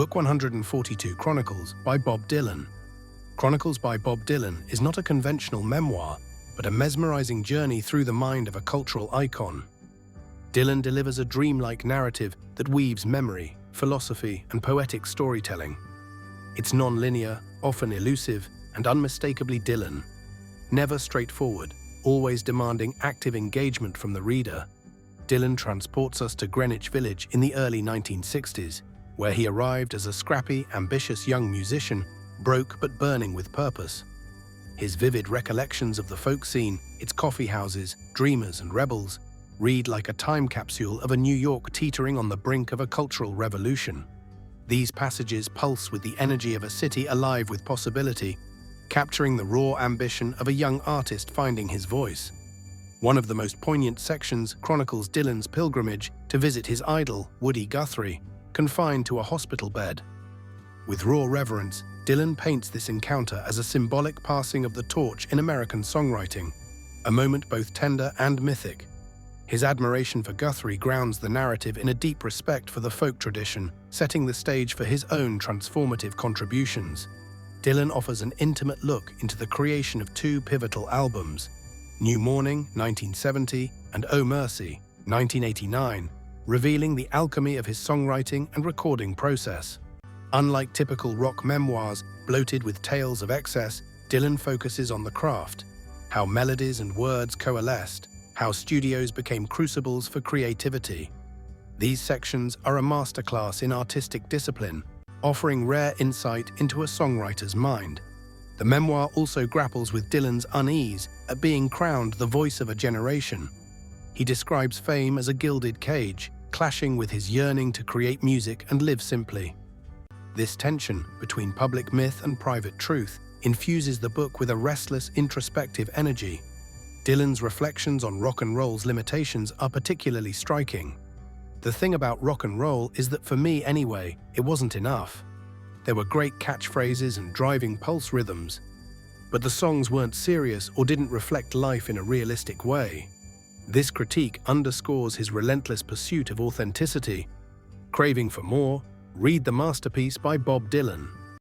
Book 142, Chronicles by Bob Dylan. Chronicles by Bob Dylan is not a conventional memoir, but a mesmerizing journey through the mind of a cultural icon. Dylan delivers a dreamlike narrative that weaves memory, philosophy, and poetic storytelling. It's non-linear, often elusive, and unmistakably Dylan. Never straightforward, always demanding active engagement from the reader, Dylan transports us to Greenwich Village in the early 1960s, where he arrived as a scrappy, ambitious young musician, broke but burning with purpose. His vivid recollections of the folk scene, its coffee houses, dreamers and rebels, read like a time capsule of a New York teetering on the brink of a cultural revolution. These passages pulse with the energy of a city alive with possibility, capturing the raw ambition of a young artist finding his voice. One of the most poignant sections chronicles Dylan's pilgrimage to visit his idol, Woody Guthrie, confined to a hospital bed. With raw reverence, Dylan paints this encounter as a symbolic passing of the torch in American songwriting, a moment both tender and mythic. His admiration for Guthrie grounds the narrative in a deep respect for the folk tradition, setting the stage for his own transformative contributions. Dylan offers an intimate look into the creation of two pivotal albums, New Morning, 1970, and Oh Mercy, 1989, revealing the alchemy of his songwriting and recording process. Unlike typical rock memoirs bloated with tales of excess, Dylan focuses on the craft, how melodies and words coalesced, how studios became crucibles for creativity. These sections are a masterclass in artistic discipline, offering rare insight into a songwriter's mind. The memoir also grapples with Dylan's unease at being crowned the voice of a generation. He describes fame as a gilded cage, clashing with his yearning to create music and live simply. This tension between public myth and private truth infuses the book with a restless, introspective energy. Dylan's reflections on rock and roll's limitations are particularly striking. The thing about rock and roll is that, for me anyway, it wasn't enough. There were great catchphrases and driving pulse rhythms, but the songs weren't serious or didn't reflect life in a realistic way. This critique underscores his relentless pursuit of authenticity. Craving for more? Read the masterpiece by Bob Dylan.